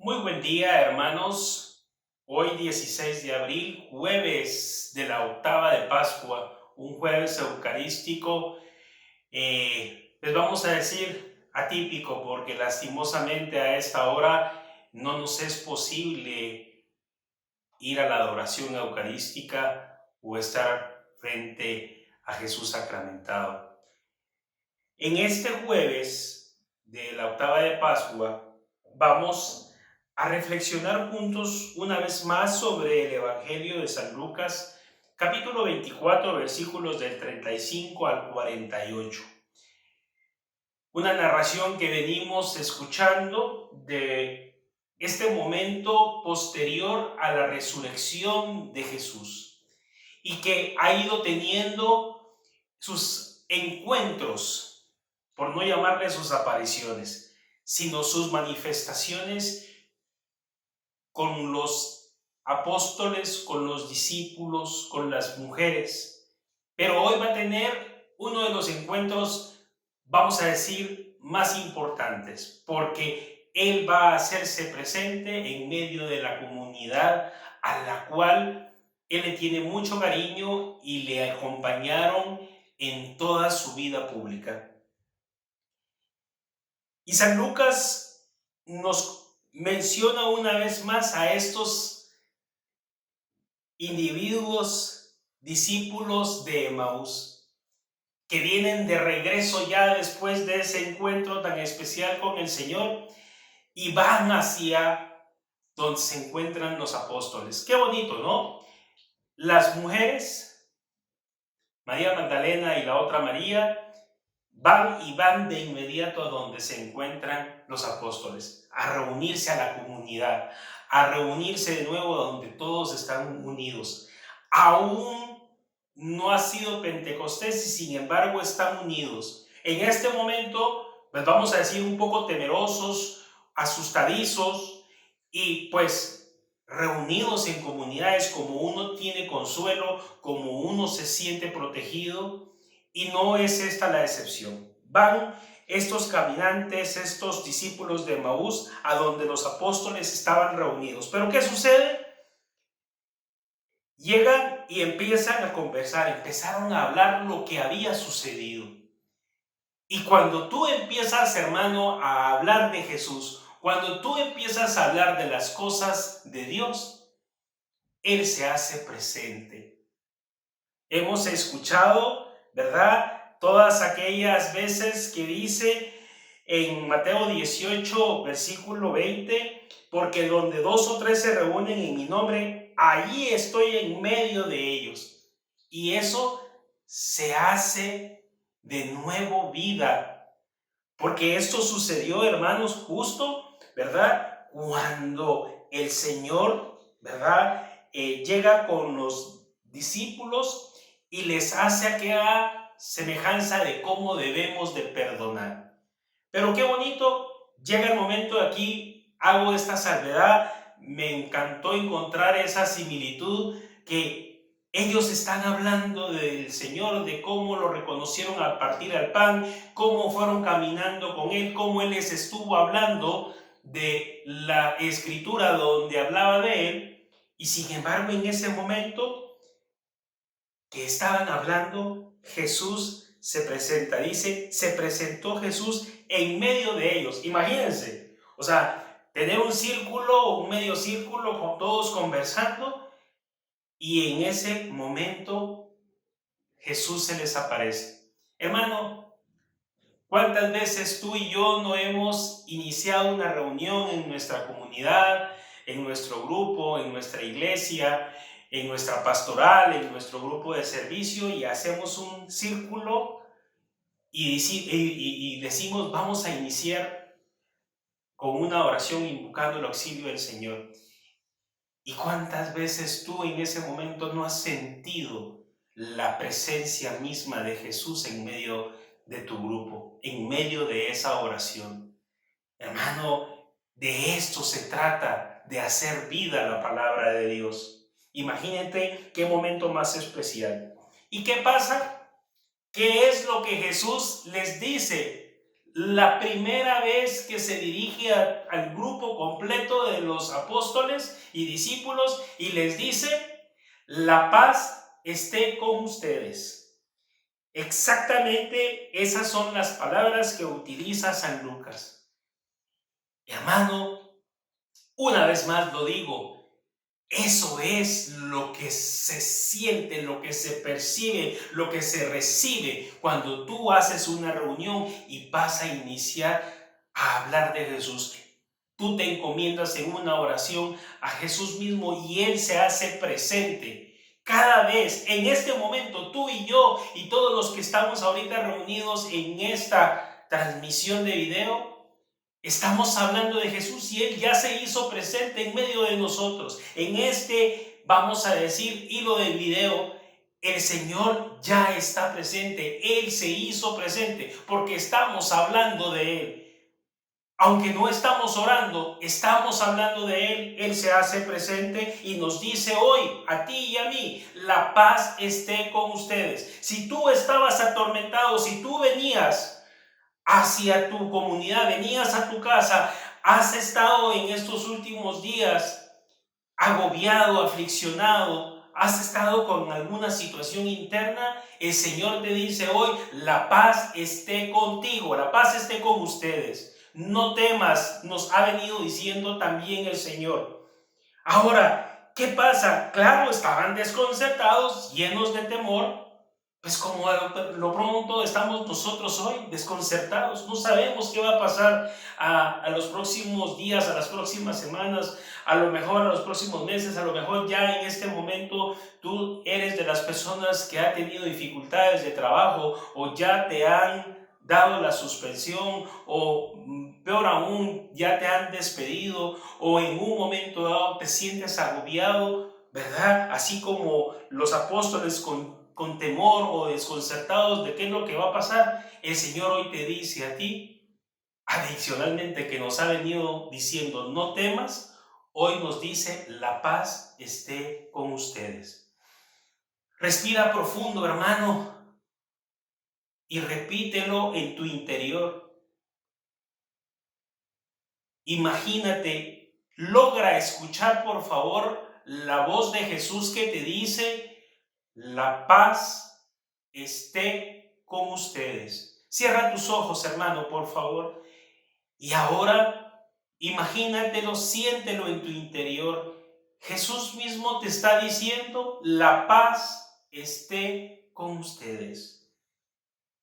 Muy buen día, hermanos. Hoy 16 de abril, jueves de la octava de Pascua, un jueves eucarístico, les vamos a decir atípico porque lastimosamente a esta hora no nos es posible ir a la adoración eucarística o estar frente a Jesús sacramentado. En este jueves de la octava de Pascua vamos a reflexionar juntos una vez más sobre el Evangelio de San Lucas, capítulo 24, versículos del 35 al 48. Una narración que venimos escuchando de este momento posterior a la resurrección de Jesús y que ha ido teniendo sus encuentros, por no llamarle sus apariciones, sino sus manifestaciones con los apóstoles, con los discípulos, con las mujeres. Pero hoy va a tener uno de los encuentros, vamos a decir, más importantes, porque Él va a hacerse presente en medio de la comunidad a la cual Él le tiene mucho cariño y le acompañaron en toda su vida pública. Y San Lucas nos menciona una vez más a estos individuos, discípulos de Emaús, que vienen de regreso ya después de ese encuentro tan especial con el Señor y van hacia donde se encuentran los apóstoles. Qué bonito, ¿no? Las mujeres, María Magdalena y la otra María, van de inmediato a donde se encuentran los apóstoles, a reunirse a la comunidad, a reunirse de nuevo donde todos están unidos. Aún no ha sido Pentecostés y sin embargo están unidos. En este momento, pues vamos a decir un poco temerosos, asustadizos y pues reunidos en comunidades como uno tiene consuelo, como uno se siente protegido. Y no es esta la excepción. Van estos caminantes, estos discípulos de Emaús, a donde los apóstoles estaban reunidos. ¿Pero qué sucede? Llegan y empiezan a conversar, empezaron a hablar lo que había sucedido. Y cuando tú empiezas, hermano, a hablar de Jesús, cuando tú empiezas a hablar de las cosas de Dios, Él se hace presente. Hemos escuchado, ¿verdad? Todas aquellas veces que dice en Mateo 18, versículo 20, porque donde dos o tres se reúnen en mi nombre, allí estoy en medio de ellos. Y eso se hace de nuevo vida, porque esto sucedió, hermanos, justo, ¿verdad? Cuando el Señor, ¿verdad? Llega con los discípulos y les hace aquella semejanza de cómo debemos de perdonar. Pero qué bonito, llega el momento de aquí, hago esta salvedad, me encantó encontrar esa similitud que ellos están hablando del Señor, de cómo lo reconocieron al partir el pan, cómo fueron caminando con Él, cómo Él les estuvo hablando de la escritura donde hablaba de Él, y sin embargo en ese momento que estaban hablando, Jesús se presenta. Dice, se presentó Jesús en medio de ellos. Imagínense, o sea, tener un círculo, un medio círculo con todos conversando y en ese momento Jesús se les aparece. Hermano, ¿cuántas veces tú y yo no hemos iniciado una reunión en nuestra comunidad, en nuestro grupo, en nuestra iglesia, en nuestra pastoral, en nuestro grupo de servicio y hacemos un círculo y decimos vamos a iniciar con una oración invocando el auxilio del Señor? ¿Y cuántas veces tú en ese momento no has sentido la presencia misma de Jesús en medio de tu grupo, en medio de esa oración? Hermano, de esto se trata, de hacer vida la palabra de Dios. Imagínate qué momento más especial. ¿Y qué pasa? ¿Qué es lo que Jesús les dice? la primera vez que se dirige al grupo completo de los apóstoles y discípulos y les dice: la paz esté con ustedes. Exactamente esas son las palabras que utiliza San Lucas. Hermano, una vez más lo digo, eso es lo que se siente, lo que se percibe, lo que se recibe cuando tú haces una reunión y vas a iniciar a hablar de Jesús. Tú te encomiendas en una oración a Jesús mismo y Él se hace presente. Cada vez, en este momento, tú y yo y todos los que estamos ahorita reunidos en esta transmisión de video, estamos hablando de Jesús y Él ya se hizo presente en medio de nosotros. En este, vamos a decir, hilo del video, el Señor ya está presente. Él se hizo presente porque estamos hablando de Él. Aunque no estamos orando, estamos hablando de Él. Él se hace presente y nos dice hoy, a ti y a mí, la paz esté con ustedes. Si tú estabas atormentado, si tú venías hacia tu comunidad, venías a tu casa, has estado en estos últimos días agobiado, afliccionado, has estado con alguna situación interna, el Señor te dice hoy, la paz esté contigo, la paz esté con ustedes. No temas, nos ha venido diciendo también el Señor. Ahora, ¿qué pasa? Claro, estaban desconcertados, llenos de temor. Pues como lo pronto estamos nosotros hoy desconcertados, no sabemos qué va a pasar a los próximos días, a las próximas semanas, a lo mejor a los próximos meses, a lo mejor ya en este momento tú eres de las personas que ha tenido dificultades de trabajo o ya te han dado la suspensión o peor aún ya te han despedido o en un momento dado te sientes agobiado, ¿verdad? Así como los apóstoles con temor o desconcertados de qué es lo que va a pasar, el Señor hoy te dice a ti, adicionalmente que nos ha venido diciendo no temas, hoy nos dice la paz esté con ustedes. Respira profundo, hermano, y repítelo en tu interior. Imagínate, logra escuchar por favor la voz de Jesús que te dice, la paz esté con ustedes. Cierra tus ojos, hermano, por favor. Y ahora, imagínatelo, siéntelo en tu interior. Jesús mismo te está diciendo, la paz esté con ustedes.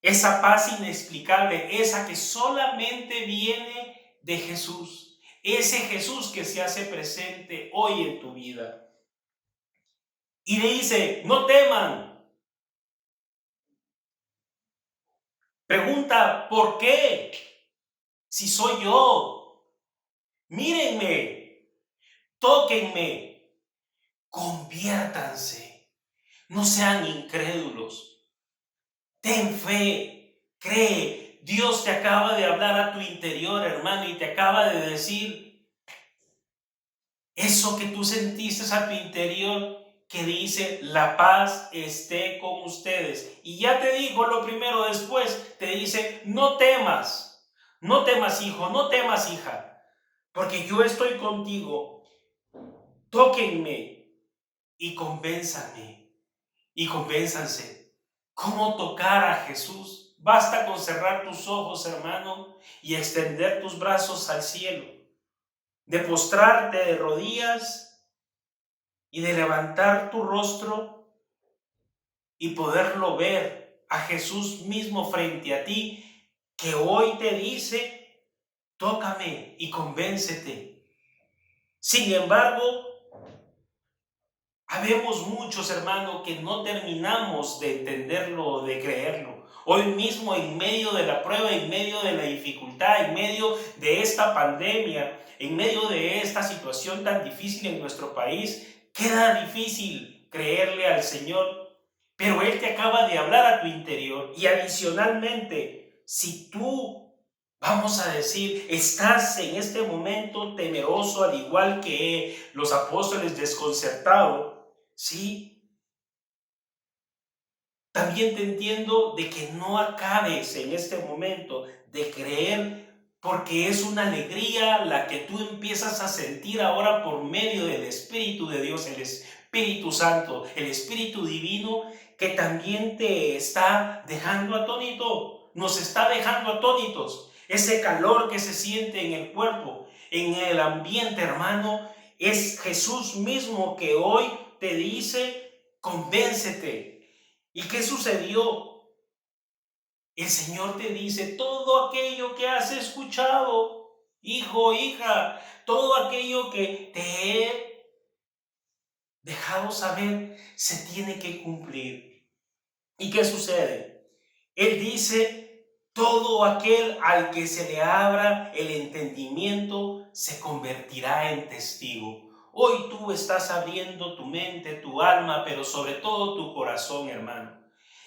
Esa paz inexplicable, esa que solamente viene de Jesús. Ese Jesús que se hace presente hoy en tu vida. Y le dice, no teman. Pregunta, ¿por qué? Si soy yo. Mírenme, tóquenme, conviértanse. No sean incrédulos. Ten fe, cree. Dios te acaba de hablar a tu interior, hermano, y te acaba de decir eso que tú sentiste a tu interior, que dice, la paz esté con ustedes. Y ya te dijo lo primero, después te dice, no temas, no temas hijo, no temas hija, porque yo estoy contigo. Tóquenme y convénzanme y convénzanse. ¿Cómo tocar a Jesús? Basta con cerrar tus ojos, hermano, y extender tus brazos al cielo, de postrarte de rodillas y de levantar tu rostro y poderlo ver a Jesús mismo frente a ti, que hoy te dice, tócame y convéncete. Sin embargo, habemos muchos, hermanos, que no terminamos de entenderlo, de creerlo. Hoy mismo, en medio de la prueba, en medio de la dificultad, en medio de esta pandemia, en medio de esta situación tan difícil en nuestro país, queda difícil creerle al Señor. Pero Él te acaba de hablar a tu interior. Y adicionalmente, si tú, vamos a decir, estás en este momento temeroso, al igual que los apóstoles desconcertados, ¿sí? También te entiendo de que no acabes en este momento de creer, porque es una alegría la que tú empiezas a sentir ahora por medio del Espíritu de Dios, el Espíritu Santo, el Espíritu Divino, que también te está dejando atónito, nos está dejando atónitos. Ese calor que se siente en el cuerpo, en el ambiente, hermano, es Jesús mismo que hoy te dice, convéncete. ¿Y qué sucedió? El Señor te dice, todo aquello que has escuchado, hijo, hija, todo aquello que te he dejado saber, se tiene que cumplir. ¿Y qué sucede? Él dice, todo aquel al que se le abra el entendimiento se convertirá en testigo. Hoy tú estás abriendo tu mente, tu alma, pero sobre todo tu corazón, hermano.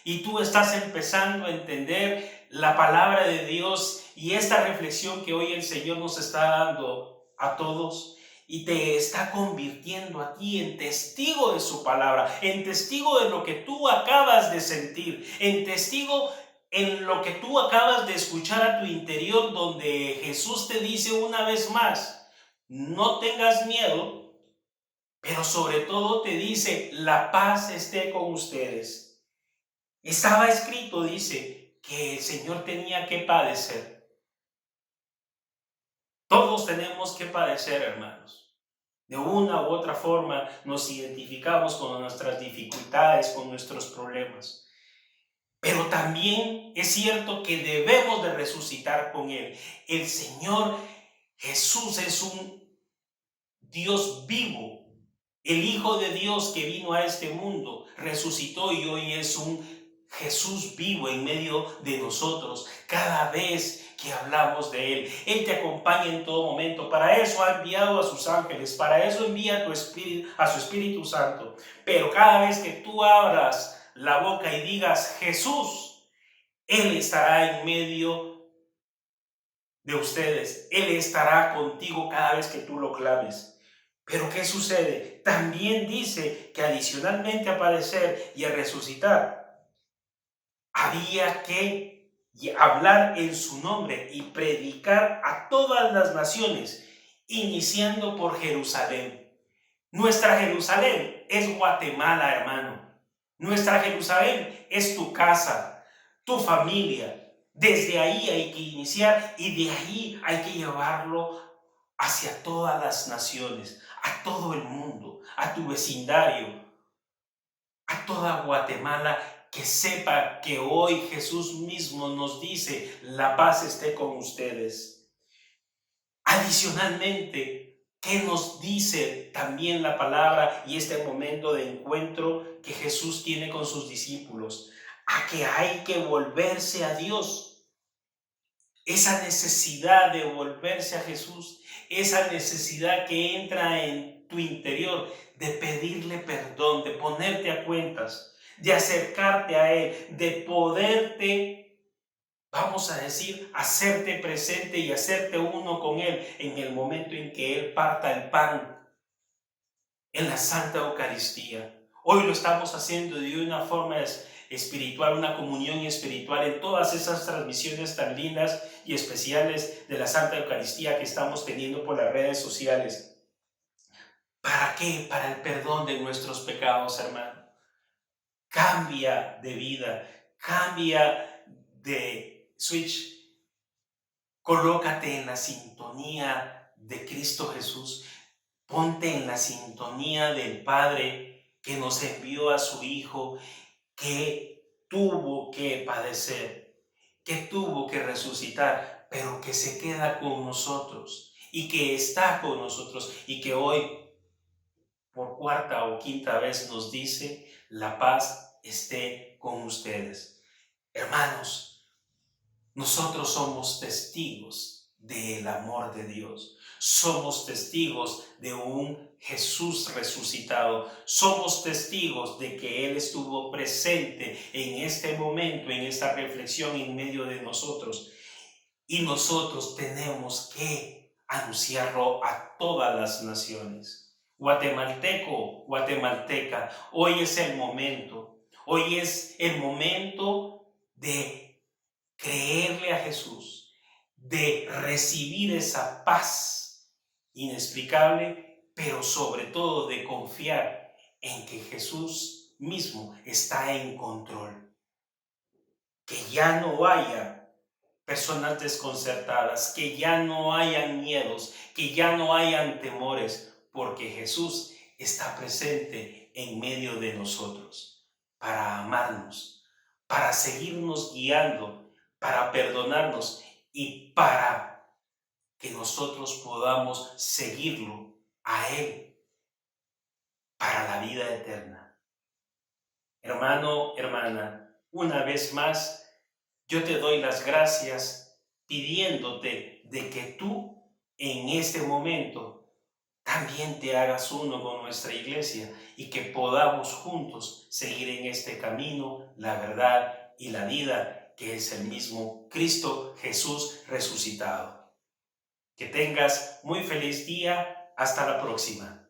Y tú estás empezando a entender la palabra de Dios y esta reflexión que hoy el Señor nos está dando a todos y te está convirtiendo a ti en testigo de su palabra, en testigo de lo que tú acabas de sentir, en testigo en lo que tú acabas de escuchar a tu interior, donde Jesús te dice una vez más, no tengas miedo, pero sobre todo te dice, la paz esté con ustedes. Estaba escrito, dice, que el Señor tenía que padecer. Todos tenemos que padecer, hermanos. De una u otra forma nos identificamos con nuestras dificultades, con nuestros problemas. Pero también es cierto que debemos de resucitar con Él. El Señor Jesús es un Dios vivo. El Hijo de Dios que vino a este mundo resucitó y hoy es un Jesús vivo en medio de nosotros. Cada vez que hablamos de Él, Él te acompaña en todo momento. Para eso ha enviado a sus ángeles, para eso envía a su Espíritu Santo. Pero cada vez que tú abras la boca y digas Jesús, Él estará en medio de ustedes. Él estará contigo cada vez que tú lo clames. Pero ¿qué sucede? También dice que adicionalmente a padecer y a resucitar, había que hablar en su nombre y predicar a todas las naciones, iniciando por Jerusalén. Nuestra Jerusalén es Guatemala, hermano. Nuestra Jerusalén es tu casa, tu familia. Desde ahí hay que iniciar y de ahí hay que llevarlo hacia todas las naciones, a todo el mundo, a tu vecindario, a toda Guatemala, que sepa que hoy Jesús mismo nos dice, la paz esté con ustedes. Adicionalmente, ¿qué nos dice también la palabra y este momento de encuentro que Jesús tiene con sus discípulos? A que hay que volverse a Dios. Esa necesidad de volverse a Jesús, esa necesidad que entra en tu interior de pedirle perdón, de ponerte a cuentas, de acercarte a Él, de poderte, vamos a decir, hacerte presente y hacerte uno con Él en el momento en que Él parta el pan en la Santa Eucaristía. Hoy lo estamos haciendo de una forma espiritual, una comunión espiritual en todas esas transmisiones tan lindas y especiales de la Santa Eucaristía que estamos teniendo por las redes sociales. ¿Para qué? Para el perdón de nuestros pecados, hermano. Cambia de vida, cambia de switch. Colócate en la sintonía de Cristo Jesús. Ponte en la sintonía del Padre que nos envió a su Hijo, que tuvo que padecer, que tuvo que resucitar, pero que se queda con nosotros y que está con nosotros y que hoy por cuarta o quinta vez nos dice, la paz esté con ustedes. Hermanos, nosotros somos testigos del amor de Dios. Somos testigos de un Jesús resucitado. Somos testigos de que Él estuvo presente en este momento, en esta reflexión en medio de nosotros. Y nosotros tenemos que anunciarlo a todas las naciones. Guatemalteco, guatemalteca, hoy es el momento. Hoy es el momento de creerle a Jesús. de recibir esa paz inexplicable, pero sobre todo de confiar en que Jesús mismo está en control. Que ya no haya personas desconcertadas, que ya no hayan miedos, que ya no hayan temores, porque Jesús está presente en medio de nosotros para amarnos, para seguirnos guiando, para perdonarnos y para que nosotros podamos seguirlo a Él para la vida eterna. Hermano, hermana, una vez más, yo te doy las gracias pidiéndote de que tú en este momento también te hagas uno con nuestra iglesia y que podamos juntos seguir en este camino, la verdad y la vida, que es el mismo Cristo Jesús resucitado. Que tengas muy feliz día. Hasta la próxima.